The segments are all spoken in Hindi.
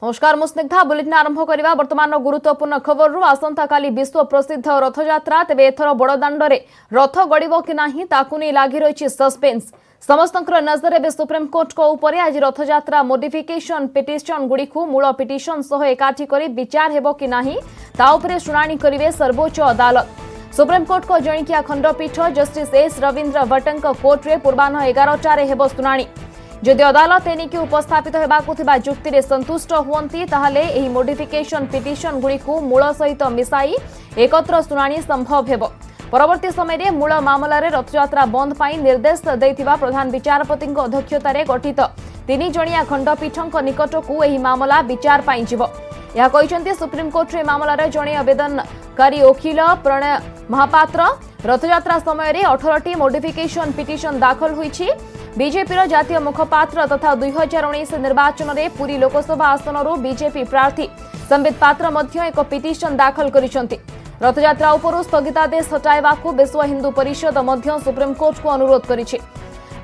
नमस्कार मुस्निग्धा बुलेटिन आरंभ करवा वर्तमान गुरुत्वपूर्ण खबर रु आसंता काली विश्व प्रसिद्ध रथयात्रा तेबे एथर बड़दाण्डे रथ गड़ब कि नहीं ताकू नहीं लगी रही सस्पेंस समस्तंकर नजर एवं सुप्रीमकोर्ट को ऊपर आज रथयात्रा मोडिफिकेशन पिटिशन गुड़ी मूल पिटिशन सह एकाठी कर विचार हेब कि नहीं ता उपरे शुणाणी करेंगे सर्वोच्च अदालत। सुप्रीमकोर्ट को जणिकिया खंडपीठ जस्टिस एस रविंद्र भट्टଙ୍କ कोर्टे पूर्वाह 11टार हेब शुणाणी। जदि अदालत एनिकी उपस्थापित होगा जुक्ति रे संतुष्ट हुअंती ताहले एही मोडिफिकेशन पिटिशन गुड़ी मूल सहित मिसाई एकत्र शुणाणी संभव हेब। परवर्ती समय रे मूल मामला रे रथयात्रा बंद पाई निर्देश दैथिबा प्रधान विचारपति अध्यक्षतार गठित 3 जणिया खंडपीठ निकटकू एही मामला विचार पाई जिवो। यह कहिसेंती सुप्रीमकोर्ट रे मामला रे जणे आवेदनकारी वकील प्रणय महापात्र रथयात्रा समय रे 18टी मोडिफिकेशन पिटिशन दाखल होईछि। बीजेपी जातीय मुखपात्र तथा 2019 निर्वाचन में पुरी लोकसभा आसन बीजेपी प्रार्थी संबित पात्र मध्य एक पिटिशन दाखल करिसेंती। रथयात्रा उपरू स्थगितादेश हटाइबाकू विश्व हिंदू परिषद मध्य सुप्रीमकोर्ट को अनुरोध करिछि।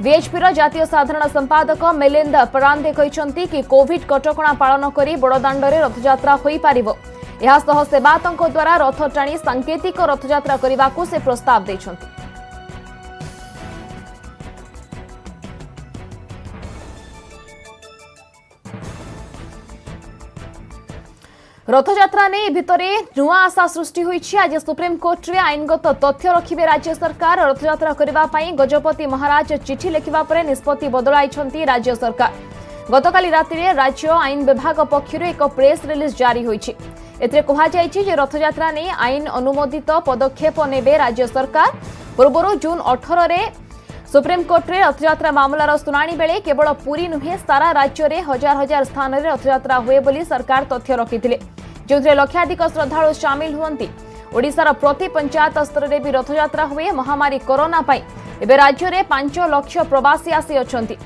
बीएचपी जातीय साधारण संपादक मिलिंद परांदे कहिसेंती कि कोविड कटकणा पालन करी बड़दाण्डे रथयात्रा होई पारिबो। एहा सह सेवायतଙ୍କ द्वारा रथ टाणी सांकेतिक रथयात्रा करबाकू से प्रस्ताव दैछंती। रथयात्रा ने भितरे नुआ आशा सृष्टि होईछि। आज सुप्रीमकोर्ट रे आईनगत तथ्य रखिबे राज्य सरकार। रथयात्रा करबा पई गजपति महाराज चिठी लिखिबा परे निष्पत्ति बदलाइछंती राज्य सरकार। गतकाली राति रे राज्य आईन विभाग पक्षरु एक प्रेस रिलीज जारी होईछि। एतरे कहा जायछि जे रथयात्रा ने आईन अनुमोदित पदक्षेप नेबे राज्य सरकार। पूर्वरु जून 18 रे सुप्रीमकोर्ट रे रथयात्रा मामलार शुणाणी बेले केवल पुरी नुहे सारा राज्य में हजार हजार स्थान में रथयात्रा हुए बोली सरकार तथ्य रखिथिले, जो लक्षाधिक श्रद्धालु सामिल हुअंती। ओडिशार प्रति पंचायत स्तर में भी रथयात्रा हुए। महामारी कोरोना पाई एबे राज्य में 5 लाख प्रवासी आसी अछंती।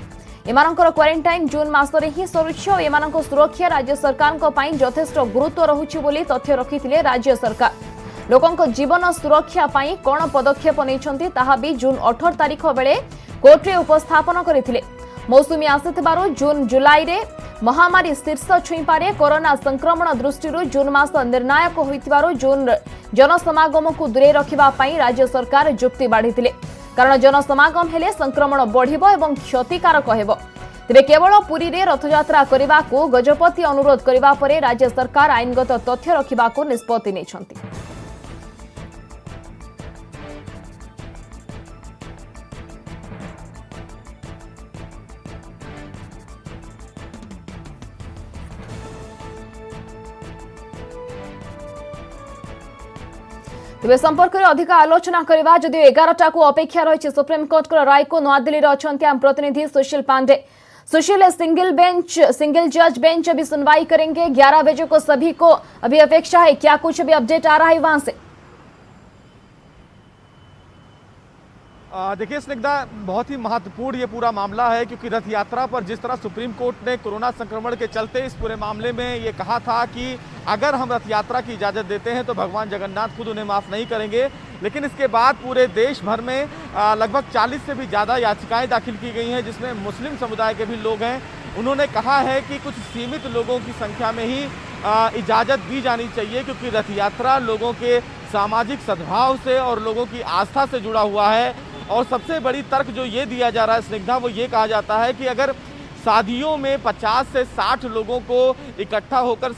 एमानकर क्वारंटाइन जून मासरे ही सरुछि और एमानक सुरक्षा राज्य सरकार को पाई यथेष्ट गुरुत्व रहुछि बोली तथ्य रखिथिले राज्य सरकार। लोकंक जीवन सुरक्षा पाई कोन पदक्षेप नैछंती ताहा भी जून 18 तारिख बेले कोर्ट रे उपस्थापन करिथिले। मौसुमी आसिथिबारु जून जुलाई रे महामारी शीर्ष छुई पारे। कोरोना संक्रमण दृष्टि जून मास निर्णायक होइथिबारु जून जनसमागम को दूरे रखिबा पाई राज्य सरकार जुक्ति बाढ़िथिले, कारण जनसमागम हेले संक्रमण बढ़िबो एवं क्षतिकारक हेबो। तेबे केवल पुरी रे रथयात्रा करबा को गजपति अनुरोध करबा परे राज्य सरकार आईनगत तथ्य रखिबा को निष्पत्ति नैछंती। तेज संपर्क में अधिक आलोचना करवा जदि 11टा को अपेक्षा रही सुप्रीमकोर्ट राय को नआदिल्ली अच्छा आम प्रतिनिधि सुशील पांडे। सुशील, सिंगल जज बेंच अभी सुनवाई करेंगे 11 बजे को, सभी को अभी अपेक्षा है, क्या कुछ अभी अपडेट आ रहा है वहां से? देखिए स्निग्धा, बहुत ही महत्वपूर्ण ये पूरा मामला है, क्योंकि रथ यात्रा पर जिस तरह सुप्रीम कोर्ट ने कोरोना संक्रमण के चलते इस पूरे मामले में ये कहा था कि अगर हम रथ यात्रा की इजाज़त देते हैं तो भगवान जगन्नाथ खुद उन्हें माफ़ नहीं करेंगे। लेकिन इसके बाद पूरे देश भर में लगभग 40 से भी ज़्यादा याचिकाएं दाखिल की गई हैं, जिसमें मुस्लिम समुदाय के भी लोग हैं। उन्होंने कहा है कि कुछ सीमित लोगों की संख्या में ही इजाज़त दी जानी चाहिए, क्योंकि रथ यात्रा लोगों के सामाजिक सद्भाव से और लोगों की आस्था से जुड़ा हुआ है। और सबसे बड़ी तर्क जो ये दिया जा रहा है स्निग्धा, वो ये कहा जाता है कि अगर शादियों में 50 से 60 लोगों को इकट्ठा होकर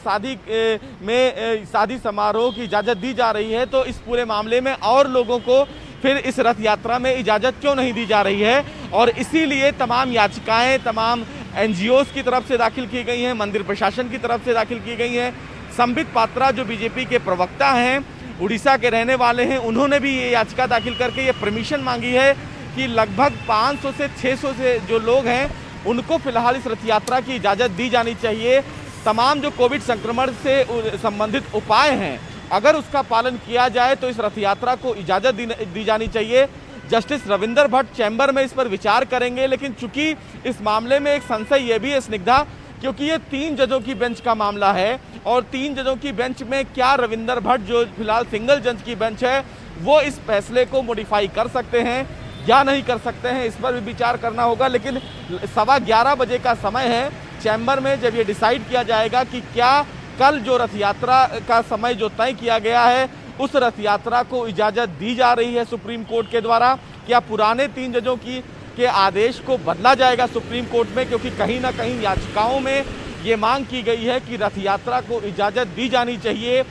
शादी समारोह की इजाज़त दी जा रही है, तो इस पूरे मामले में और लोगों को फिर इस रथ यात्रा में इजाज़त क्यों नहीं दी जा रही है। और इसीलिए तमाम याचिकाएं तमाम NGOs की तरफ से दाखिल की गई हैं, मंदिर प्रशासन की तरफ से दाखिल की गई हैं। संबित पात्रा जो बीजेपी के प्रवक्ता हैं, उड़ीसा के रहने वाले हैं, उन्होंने भी ये याचिका दाखिल करके ये परमिशन मांगी है कि लगभग 500 से 600 से जो लोग हैं उनको फिलहाल इस रथ यात्रा की इजाज़त दी जानी चाहिए। तमाम जो कोविड संक्रमण से संबंधित उपाय हैं, अगर उसका पालन किया जाए तो इस रथ यात्रा को इजाज़त दी जानी चाहिए। जस्टिस रविंद्र भट्ट चैम्बर में इस पर विचार करेंगे, लेकिन चूंकि इस मामले में एक संशय ये भी है स्निग्धा, क्योंकि ये 3 जजों की बेंच का मामला है और 3 जजों की बेंच में क्या रविंद्र भट्ट जो फिलहाल सिंगल जज की बेंच है वो इस फैसले को मॉडिफाई कर सकते हैं या नहीं कर सकते हैं, इस पर भी विचार करना होगा। लेकिन 11:15 बजे का समय है चैम्बर में जब ये डिसाइड किया जाएगा कि क्या कल जो रथ यात्रा का समय जो तय किया गया है उस रथ यात्रा को इजाज़त दी जा रही है सुप्रीम कोर्ट के द्वारा, क्या पुराने 3 जजों के आदेश को बदला जाएगा सुप्रीम कोर्ट में, क्योंकि कहीं ना कहीं याचिकाओं में ये मांग की गई है कि रथ यात्रा को इजाज़त दी जानी चाहिए।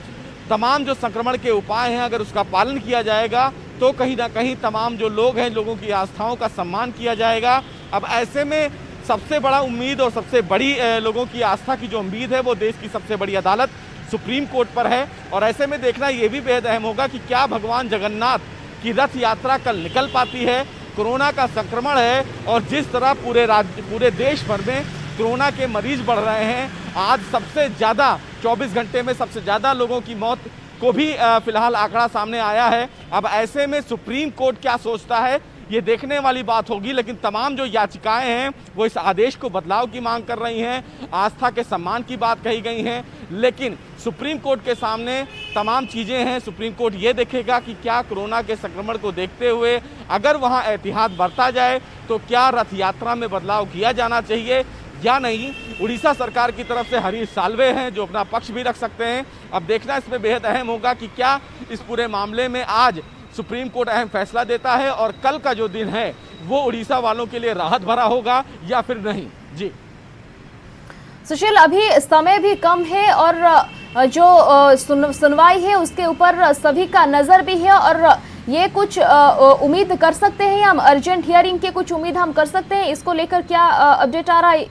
तमाम जो संक्रमण के उपाय हैं अगर उसका पालन किया जाएगा तो कहीं ना कहीं तमाम जो लोग हैं, लोगों की आस्थाओं का सम्मान किया जाएगा। अब ऐसे में सबसे बड़ा उम्मीद और सबसे बड़ी लोगों की आस्था की जो उम्मीद है वो देश की सबसे बड़ी अदालत सुप्रीम कोर्ट पर है। और ऐसे में देखना ये भी बेहद अहम होगा कि क्या भगवान जगन्नाथ की रथ यात्रा कल निकल पाती है। कोरोना का संक्रमण है और जिस तरह पूरे देश भर में कोरोना के मरीज बढ़ रहे हैं, आज सबसे ज़्यादा 24 घंटे में सबसे ज़्यादा लोगों की मौत को भी फिलहाल आंकड़ा सामने आया है। अब ऐसे में सुप्रीम कोर्ट क्या सोचता है ये देखने वाली बात होगी, लेकिन तमाम जो याचिकाएं हैं वो इस आदेश को बदलाव की मांग कर रही हैं, आस्था के सम्मान की बात कही गई हैं। लेकिन सुप्रीम कोर्ट के सामने तमाम चीज़ें हैं। सुप्रीम कोर्ट ये देखेगा कि क्या कोरोना के संक्रमण को देखते हुए अगर वहाँ एहतियात बरता जाए तो क्या रथ यात्रा में बदलाव किया जाना चाहिए या नहीं। उड़ीसा सरकार की तरफ से हरीश साल्वे हैं जो अपना पक्ष भी रख सकते हैं। अब देखना इसमें बेहद अहम होगा कि क्या इस पूरे मामले में आज सुप्रीम कोर्ट अहम फैसला देता है और कल का जो दिन है वो उड़ीसा वालों के लिए राहत भरा होगा या फिर नहीं। जी सुशील, अभी समय भी कम है और जो सुनवाई है उसके ऊपर सभी का नजर भी है और ये कुछ उम्मीद कर सकते हैं हम, अर्जेंट हियरिंग की कुछ उम्मीद हम कर सकते हैं, इसको लेकर क्या अपडेट आ रहा है?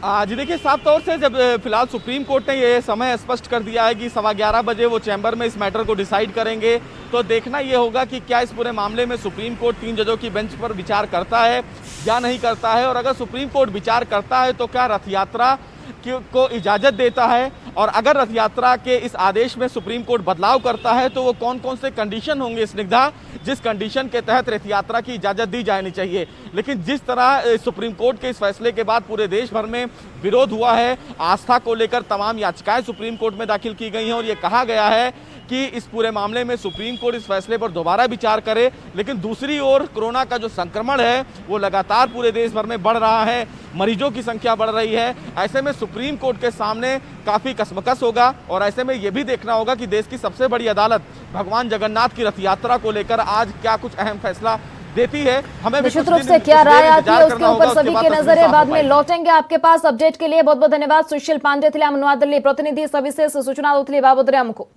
जी देखिए, साफ तौर से जब फिलहाल सुप्रीम कोर्ट ने ये समय स्पष्ट कर दिया है कि 11:15 बजे वो चैम्बर में इस मैटर को डिसाइड करेंगे, तो देखना ये होगा कि क्या इस पूरे मामले में सुप्रीम कोर्ट 3 जजों की बेंच पर विचार करता है या नहीं करता है। और अगर सुप्रीम कोर्ट विचार करता है तो क्या रथ यात्रा को इजाज़त देता है, और अगर रथ यात्रा के इस आदेश में सुप्रीम कोर्ट बदलाव करता है तो वो कौन कौन से कंडीशन होंगे स्निग्धा जिस कंडीशन के तहत रथ यात्रा की इजाज़त दी जानी चाहिए। लेकिन जिस तरह सुप्रीम कोर्ट के इस फैसले के बाद पूरे देश भर में विरोध हुआ है, आस्था को लेकर तमाम याचिकाएं सुप्रीम कोर्ट में दाखिल की गई हैं और ये कहा गया है कि इस पूरे मामले में सुप्रीम कोर्ट इस फैसले पर दोबारा विचार करे। लेकिन दूसरी ओर कोरोना का जो संक्रमण है वो लगातार पूरे देश भर में बढ़ रहा है, मरीजों की संख्या बढ़ रही है। ऐसे में सुप्रीम कोर्ट के सामने काफ़ी कशमकश होगा और ऐसे में ये भी देखना होगा कि देश की सबसे बड़ी अदालत भगवान जगन्नाथ की रथ यात्रा को लेकर आज क्या कुछ अहम फैसला देती है। हमें निश्चित रूप से क्या राय आती है उसके ऊपर सभी के नजर बाद में लौटेंगे आपके पास। अपडेट के लिए बहुत बहुत धन्यवाद। सुशील पांडे थे अनुवाद प्रतिनिधि सविशेष सूचना दूसरी बाबद आमको।